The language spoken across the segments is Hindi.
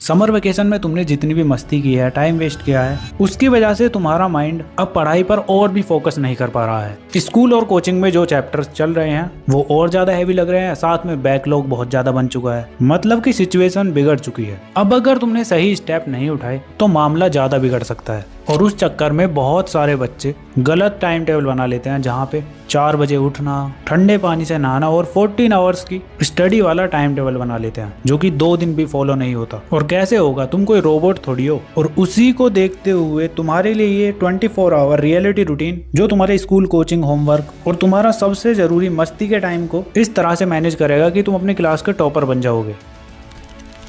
समर वेकेशन में तुमने जितनी भी मस्ती की है, टाइम वेस्ट किया है, उसकी वजह से तुम्हारा माइंड अब पढ़ाई पर और भी फोकस नहीं कर पा रहा है। स्कूल और कोचिंग में जो चैप्टर्स चल रहे हैं वो और ज्यादा हैवी लग रहे हैं, साथ में बैकलॉग बहुत ज्यादा बन चुका है। मतलब कि सिचुएशन बिगड़ चुकी है। अब अगर तुमने सही स्टेप नहीं उठाए तो मामला ज्यादा बिगड़ सकता है। और उस चक्कर में बहुत सारे बच्चे गलत टाइम टेबल बना लेते हैं, जहाँ पे 4 बजे उठना, ठंडे पानी से नहाना और 14 आवर्स की स्टडी वाला टाइम टेबल बना लेते हैं, जो कि 2 दिन भी फॉलो नहीं होता। और कैसे होगा, तुम कोई रोबोट थोड़ी हो। और उसी को देखते हुए तुम्हारे लिए ये 24 आवर रियलिटी रूटीन, जो तुम्हारे स्कूल, कोचिंग, होमवर्क और तुम्हारा सबसे जरूरी मस्ती के टाइम को इस तरह से मैनेज करेगा कि तुम अपनी क्लास के टॉपर बन जाओगे।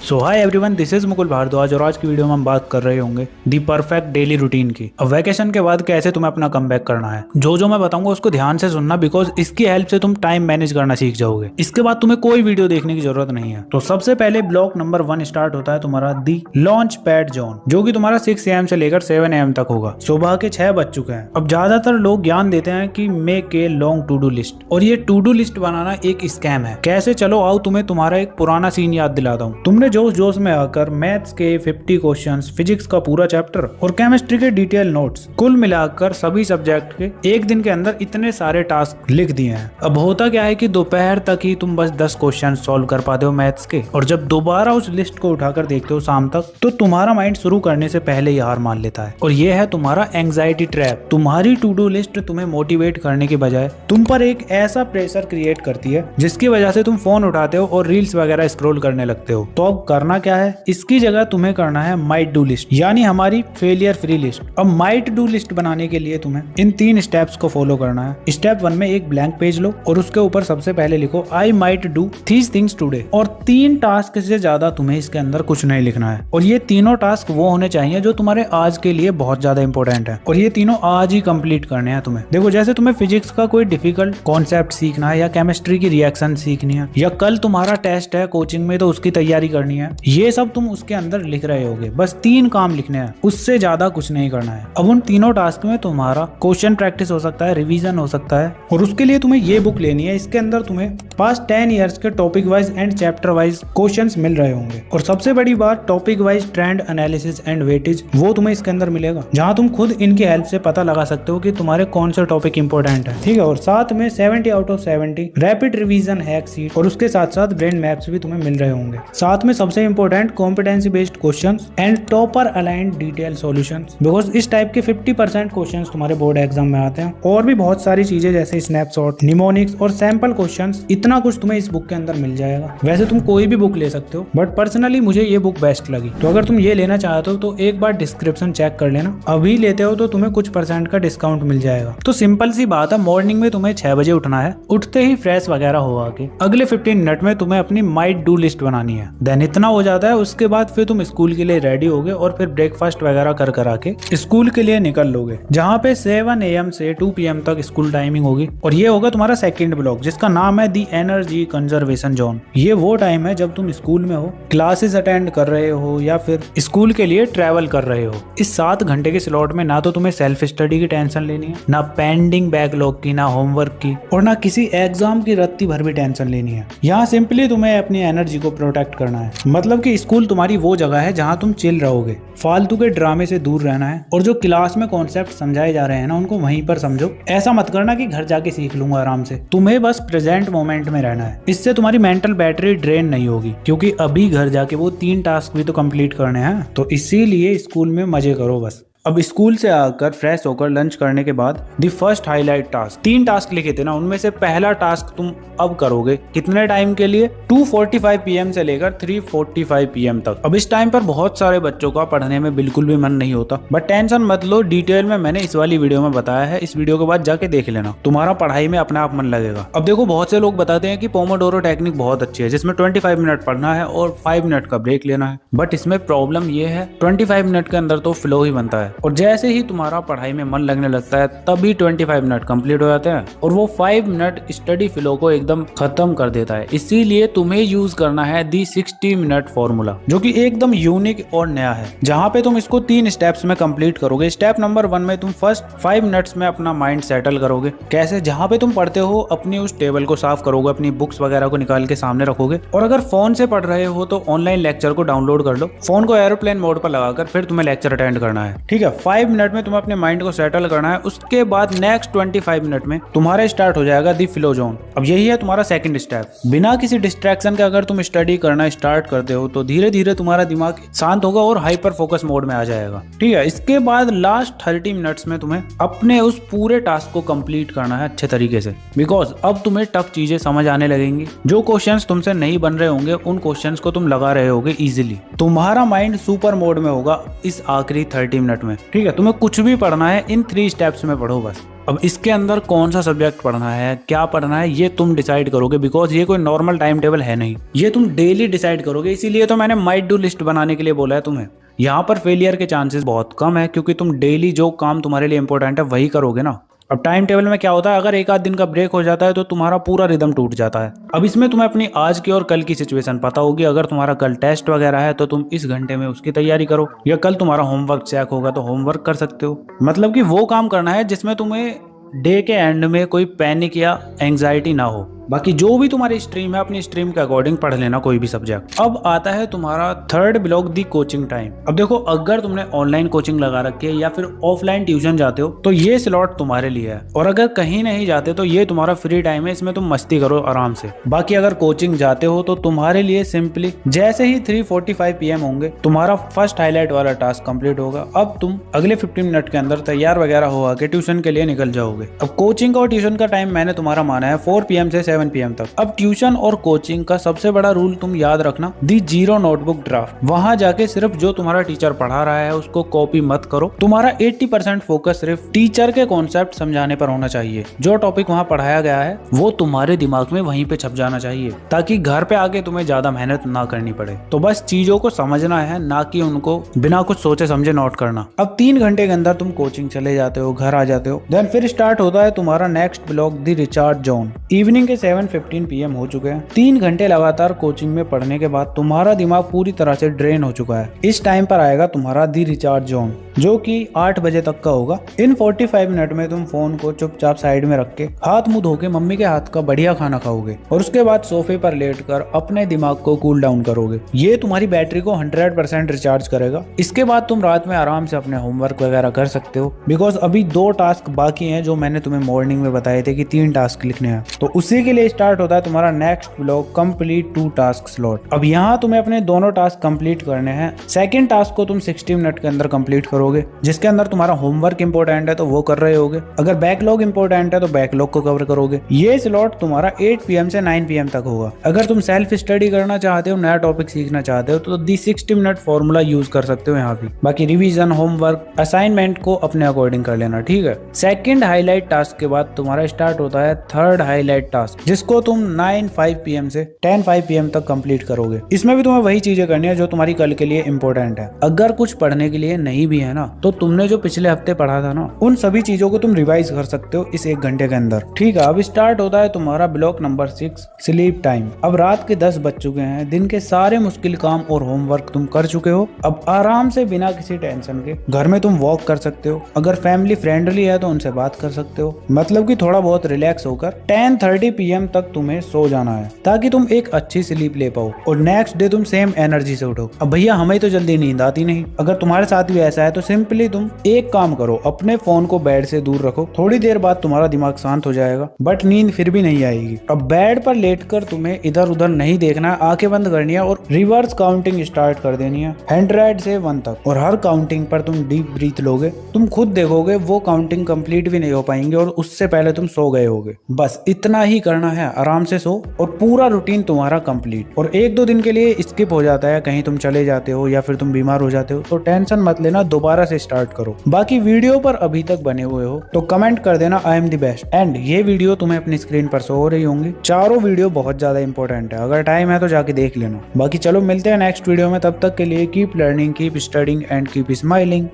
So hi everyone, this is Mukul Bhardwaj और आज की वीडियो में हम बात कर रहे होंगे दी परफेक्ट डेली रूटीन की। अब वैकेशन के बाद कैसे तुम्हें अपना कमबैक करना है। जो मैं बताऊंगा उसको ध्यान से सुनना, बिकॉज इसकी हेल्प से तुम टाइम मैनेज करना सीख जाओगे। इसके बाद तुम्हें कोई वीडियो देखने की जरूरत नहीं है। तो सबसे पहले ब्लॉक नंबर 1 स्टार्ट होता है तुम्हारा दी लॉन्च पैड जोन, जो कि तुम्हारा 6 AM से लेकर 7 AM तक होगा। सुबह के 6 बज चुके हैं। अब ज्यादातर लोग ज्ञान देते हैं कि make a long to do list, और ये टू डू लिस्ट बनाना एक स्कैम है। कैसे, चलो आओ तुम्हें तुम्हारा एक पुराना सीन याद दिलाता हूँ। तुमने जोश में आकर मैथ्स के 50 क्वेश्चंस, फिजिक्स का पूरा चैप्टर और केमिस्ट्री के डिटेल नोट्स, कुल मिलाकर सभी सब्जेक्ट के एक दिन के अंदर इतने सारे टास्क लिख दिए हैं। अब होता क्या है कि दोपहर तक ही तुम बस 10 क्वेश्चन सॉल्व कर पाते हो मैथ्स के, और जब दोबारा उस लिस्ट को उठाकर देखते हो शाम तक, तो तुम्हारा माइंड शुरू करने से पहले ही हार मान लेता है। और ये है तुम्हारा एंग्जाइटी ट्रैप। तुम्हारी टू डू लिस्ट तुम्हें मोटिवेट करने के बजाय तुम पर एक ऐसा प्रेशर क्रिएट करती है, जिसकी वजह से तुम फोन उठाते हो और रील्स वगैरह स्क्रॉल करने लगते हो। तो अब करना क्या है, इसकी जगह तुम्हें करना है माइट डू लिस्ट, यानी हमारी फेलियर फ्री लिस्ट। अब माइट डू लिस्ट बनाने के लिए तुम्हें इन 3 स्टेप्स को फॉलो करना है। स्टेप 1 में एक ब्लैंक पेज लो और उसके ऊपर सबसे पहले लिखो I might do these things today, और 3 टास्क से ज्यादा तुम्हें इसके अंदर कुछ नहीं लिखना है। और ये तीनों टास्क वो होने चाहिए जो तुम्हारे आज के लिए बहुत ज्यादा इंपॉर्टेंट है, और ये तीनों आज ही कंप्लीट करने हैं तुम्हें। देखो, जैसे तुम्हें फिजिक्स का कोई डिफिकल्ट कॉन्सेप्ट सीखना है, या केमिस्ट्री की रिएक्शन सीखनी है, या कल तुम्हारा टेस्ट है कोचिंग में तो उसकी तैयारी करनी है, ये सब तुम उसके अंदर लिख रहे होगे। बस 3 काम लिखने हैं, उससे ज्यादा कुछ नहीं करना है। अब उन तीनों टास्क में तुम्हारा क्वेश्चन प्रैक्टिस हो सकता है, रिवीजन हो सकता है, और उसके लिए तुम्हें ये बुक लेनी है। इसके अंदर तुम्हें पास्ट 10 ईयर्स के topic wise and chapter wise questions मिल रहे होंगे। और सबसे बड़ी बात, topic wise trend analysis and weightage, वो तुम्हें इसके अंदर मिलेगा, जहां तुम खुद इनकी हेल्प से पता लगा सकते हो कि तुम्हारे कौन सा टॉपिक इंपॉर्टेंट है। ठीक है, और साथ में 70 out of 70 rapid revision hack seat, और उसके साथ साथ ब्रेन मैप्स भी तुम्हें मिल रहे होंगे। साथ में सबसे important competency based questions and topper aligned detail solutions, because इस टाइप के 50% क्वेश्चंस तुम्हारे बोर्ड एग्जाम में आते हैं। और भी बहुत सारी चीजें जैसे स्नैपशॉट, निमोनिक्स और सैंपल क्वेश्चंस, इतना कुछ तुम्हें इस बुक के अंदर मिल जाएगा। वैसे तुम कोई भी बुक ले सकते हो, बट पर्सनली मुझे ये बुक बेस्ट लगी। तो अगर तुम ये लेना चाहते हो तो एक बार डिस्क्रिप्शन चेक कर लेना। अभी लेते हो तो तुम्हें कुछ % का डिस्काउंट मिल जाएगा। तो सिंपल सी बात है, मॉर्निंग में तुम्हें 6 बजे उठना है। उठते ही फ्रेश वगैरह होगा के अगले 15 मिनट में तुम्हें अपनी माइट डू लिस्ट बनानी है। देन इतना हो जाता है, उसके बाद फिर तुम स्कूल के लिए रेडी होगे और फिर ब्रेकफास्ट वगैरह कर करा के स्कूल के लिए निकल लोगे, जहाँ पे 7 AM से 2 PM तक स्कूल टाइमिंग होगी। और ये होगा तुम्हारा सेकंड ब्लॉक, जिसका नाम है दी एनर्जी कंजर्वेशन जोन। ये वो टाइम है जब तुम स्कूल में हो, क्लासेस अटेंड कर रहे हो, या फिर स्कूल के लिए ट्रैवल कर रहे हो। इस 7 घंटे के स्लॉट में ना तो तुम्हें सेल्फ स्टडी की टेंशन लेनी है, ना पेंडिंग बैकलॉग की, ना होमवर्क की, और ना किसी एग्जाम की रत्ती भर भी टेंशन लेनी है। यहाँ सिंपली तुम्हें अपनी एनर्जी को प्रोटेक्ट करना है। मतलब कि स्कूल तुम्हारी वो जगह है जहाँ तुम चिल रहोगे, फालतू के ड्रामे से दूर रहना है, और जो क्लास में कॉन्सेप्ट समझाए जा रहे हैं ना, उनको वहीं पर समझो। ऐसा मत करना कि घर जाके सीख लूंगा आराम से। तुम्हें बस प्रेजेंट मोमेंट में रहना है। इससे तुम्हारी मेंटल बैटरी ड्रेन नहीं होगी, क्योंकि अभी घर जाके वो 3 टास्क भी तो कंप्लीट करने हैं। तो इसीलिए स्कूल में मजे करो बस। अब स्कूल से आकर फ्रेश होकर लंच करने के बाद the first highlight task, 3 task लिखे थे ना, उनमें से पहला टास्क तुम अब करोगे। कितने टाइम के लिए? 2:45 PM से लेकर 3:45 PM तक। अब इस टाइम पर बहुत सारे बच्चों का पढ़ने में बिल्कुल भी मन नहीं होता, बट टेंशन मत लो, डिटेल में मैंने इस वाली वीडियो में बताया है। इस वीडियो के बाद जाके देख लेना, तुम्हारा पढ़ाई में अपने आप मन लगेगा। अब देखो, बहुत से लोग बताते हैं कि पोमोडोरो टेक्निक बहुत अच्छी है, जिसमें 25 मिनट पढ़ना है और 5 मिनट का ब्रेक लेना है। बट इसमें प्रॉब्लम ये है, 25 मिनट के अंदर तो फ्लो ही बनता है, है और जैसे ही तुम्हारा पढ़ाई में मन लगने लगता है तभी 25 मिनट कंप्लीट हो जाते हैं और वो 5 मिनट स्टडी फ्लो को एकदम खत्म कर देता है। इसीलिए तुम्हें यूज करना है दी 60 मिनट फॉर्मूला, जो कि एकदम यूनिक और नया है, जहाँ पे तुम इसको 3 स्टेप्स में कंप्लीट करोगे। स्टेप नंबर 1 में तुम फर्स्ट 5 मिनट्स में अपना माइंड सेटल करोगे। कैसे? जहाँ पे तुम पढ़ते हो अपनी उस टेबल को साफ करोगे, अपनी बुक्स वगैरह को निकाल के सामने रखोगे और अगर फोन से पढ़ रहे हो तो ऑनलाइन लेक्चर को डाउनलोड कर लो, फोन को एरोप्लेन मोड पर लगाकर फिर तुम्हें लेक्चर अटेंड करना है। ठीक है, 5 मिनट में तुम्हें अपने माइंड को सेटल करना है। उसके बाद नेक्स्ट 25 मिनट में तुम्हारा स्टार्ट हो जाएगा दी फ्लो जोन। अब यही है तुम्हारा सेकंड स्टेप। बिना किसी डिस्ट्रैक्शन के अगर तुम स्टडी करना स्टार्ट करते हो तो धीरे धीरे तुम्हारा दिमाग शांत होगा और हाइपर फोकस मोड में आ जाएगा। ठीक है, इसके बाद लास्ट 30 मिनट्स में तुम्हें अपने उस पूरे टास्क को कंप्लीट करना है अच्छे तरीके से, बिकॉज अब तुम्हें टफ चीजें समझ आने लगेंगी। जो क्वेश्चंस तुमसे नहीं बन रहे होंगे उन क्वेश्चंस को तुम लगा रहे होगे इजीली। तुम्हारा माइंड सुपर मोड में होगा इस आखिरी 30 मिनट में। ठीक है, तुम्हें कुछ भी पढ़ना है इन 3 स्टेप्स में पढ़ो बस। अब इसके अंदर कौन सा सब्जेक्ट पढ़ना है, क्या पढ़ना है, ये तुम डिसाइड करोगे, बिकॉज ये कोई नॉर्मल टाइम टेबल है नहीं, ये तुम डेली डिसाइड करोगे। इसीलिए तो मैंने माइट डू लिस्ट बनाने के लिए बोला है तुम्हें। यहाँ पर फेलियर के चांसेस बहुत कम है क्योंकि तुम डेली जो काम तुम्हारे लिए इंपॉर्टेंट है वही करोगे ना। अब टाइम टेबल में क्या होता है, अगर एक आध दिन का ब्रेक हो जाता है तो तुम्हारा पूरा रिदम टूट जाता है। अब इसमें तुम्हें अपनी आज की और कल की सिचुएशन पता होगी। अगर तुम्हारा कल टेस्ट वगैरह है तो तुम इस घंटे में उसकी तैयारी करो, या कल तुम्हारा होमवर्क चेक होगा तो होमवर्क कर सकते हो। मतलब कि वो काम करना है जिसमें तुम्हें डे के एंड में कोई पैनिक या एंजाइटी ना हो। बाकी जो भी तुम्हारी स्ट्रीम है अपनी स्ट्रीम के अकॉर्डिंग पढ़ लेना कोई भी सब्जेक्ट। अब आता है तुम्हारा थर्ड ब्लॉक दी कोचिंग टाइम। अब देखो, अगर तुमने ऑनलाइन कोचिंग लगा रखी है या फिर ऑफलाइन ट्यूशन जाते हो तो ये स्लॉट तुम्हारे लिए है, और अगर कहीं नहीं जाते तो ये तुम्हारा फ्री टाइम है, इसमें तुम मस्ती करो आराम से। बाकी अगर कोचिंग जाते हो तो तुम्हारे लिए सिंपली जैसे ही 3:45 PM होंगे तुम्हारा फर्स्ट हाईलाइट वाला टास्क कंप्लीट होगा। अब तुम अगले 15 मिनट के अंदर तैयार वगैरह हो के ट्यूशन के लिए निकल जाओगे। अब कोचिंग और ट्यूशन का टाइम मैंने तुम्हारा माना है 4 PM से 7 PM तक। अब ट्यूशन और कोचिंग का सबसे बड़ा रूल तुम याद रखना, दी 0 नोटबुक ड्राफ्ट। वहां जाके सिर्फ जो तुम्हारा टीचर पढ़ा रहा है उसको कॉपी मत करो। तुम्हारा 80% फोकस सिर्फ टीचर के कॉन्सेप्ट समझाने पर होना चाहिए। जो टॉपिक वहां पढ़ाया गया है वो तुम्हारे दिमाग में वहीं पे छप जाना चाहिए, ताकि घर पे आके तुम्हें ज्यादा मेहनत ना करनी पड़े। तो बस चीजों को समझना है, ना कि उनको बिना कुछ सोचे समझे नोट करना। अब 3 घंटे के अंदर तुम कोचिंग चले जाते हो, घर आ जाते हो, देन फिर स्टार्ट होता है तुम्हारा नेक्स्ट ब्लॉक दी रिचार्ज जोन। इवनिंग के 7:15 PM हो चुके हैं। 3 घंटे लगातार कोचिंग में पढ़ने के बाद तुम्हारा दिमाग पूरी तरह से ड्रेन हो चुका है। इस टाइम पर आएगा तुम्हारा दी रिचार्ज जोन, जो कि 8 बजे तक का होगा। इन 45 मिनट में तुम फोन को चुपचाप साइड में रख के हाथ मुंह धो के मम्मी के हाथ का बढ़िया खाना खाओगे और उसके बाद सोफे पर लेटकर अपने दिमाग को कूल डाउन करोगे। ये तुम्हारी बैटरी को 100% रिचार्ज करेगा। इसके बाद तुम रात में आराम से अपने होमवर्क वगैरह कर सकते हो, बिकॉज अभी 2 टास्क बाकी हैं जो मैंने तुम्हें मॉर्निंग में बताए थे कि 3 टास्क लिखने हैं। तो उसी के लिए स्टार्ट होता है तुम्हारा next block complete 2 task slot. अब यहाँ तुम्हें अपने दोनों टास्क कंप्लीट करने हैं। सेकंड टास्क को तुम 60 मिनट के अंदर कंप्लीट करोगे, जिसके अंदर तुम्हारा होमवर्क इंपॉर्टेंट है तो वो कर रहे होगे, अगर बैकलॉग इंपॉर्टेंट है तो बैकलॉग को कवर करोगे। ये स्लॉट तुम्हारा 8 PM से 9 PM तक होगा। अगर तुम सेल्फ स्टडी करना चाहते हो, नया टॉपिक सीखना चाहते हो तो दी 60 मिनट फॉर्मूला यूज कर सकते हो यहाँ भी। बाकी रिवीजन, होमवर्क, असाइनमेंट को अपने अकॉर्डिंग कर लेना। ठीक है, सेकंड हाईलाइट टास्क के बाद तुम्हारा स्टार्ट होता है थर्ड हाईलाइट टास्क, जिसको तुम 9:05 PM से 10:05 PM तक कंप्लीट करोगे। इसमें भी तुम्हें वही चीजें करनी है जो तुम्हारी कल के लिए इंपॉर्टेंट है। अगर कुछ पढ़ने के लिए नहीं भी है ना तो तुमने जो पिछले हफ्ते पढ़ा था ना उन सभी चीजों को तुम रिवाइज कर सकते हो इस 1 घंटे के अंदर। ठीक है, अब स्टार्ट होता है तुम्हारा ब्लॉक नंबर 6 स्लीप टाइम। अब रात के 10 बज चुके हैं, दिन के सारे मुश्किल काम और होमवर्क तुम कर चुके हो। अब आराम से बिना किसी टेंशन के घर में तुम वॉक कर सकते हो। अगर फैमिली फ्रेंडली है तो उनसे बात कर सकते हो, मतलब कि थोड़ा बहुत रिलैक्स होकर 10:30 PM तक तुम्हें सो जाना है, ताकि तुम एक अच्छी स्लीप ले पाओ और नेक्स्ट डे तुम सेम एनर्जी से उठो। अब भैया हमें तो जल्दी नींद आती नहीं, अगर तुम्हारे साथ भी ऐसा है तो सिंपली तुम एक काम करो, अपने फोन को बेड से दूर रखो। थोड़ी देर बाद तुम्हारा दिमाग शांत हो जाएगा, बट नींद फिर भी नहीं आएगी। अब बेड पर लेटकर तुम्हें इधर उधर नहीं देखना, आंखें बंद करनी है और रिवर्स काउंटिंग स्टार्ट कर देनी है 100 से 1 तक। और हर काउंटिंग पर तुम डीप ब्रीथ लोगे। तुम खुद देखोगे वो काउंटिंग कंप्लीट भी नहीं हो पाएंगे और उससे पहले तुम सो गए होगे। बस इतना ही करना है, आराम से सो और पूरा रूटीन तुम्हारा कंप्लीट। और 1-2 दिन के लिए स्किप हो जाता है, कहीं तुम चले जाते हो या फिर तुम बीमार हो जाते हो तो टेंशन मत लेना, दोबारा से स्टार्ट करो। बाकी वीडियो पर अभी तक बने हुए हो तो कमेंट कर देना I am the best. And ये वीडियो तुम्हें अपनी स्क्रीन पर शो हो रही होंगी। चारों वीडियो बहुत ज्यादा इंपॉर्टेंट है, अगर टाइम है तो जाके देख लेना। बाकी चलो मिलते हैं नेक्स्ट वीडियो में, तब तक के लिए keep learning, keep studying and keep smiling.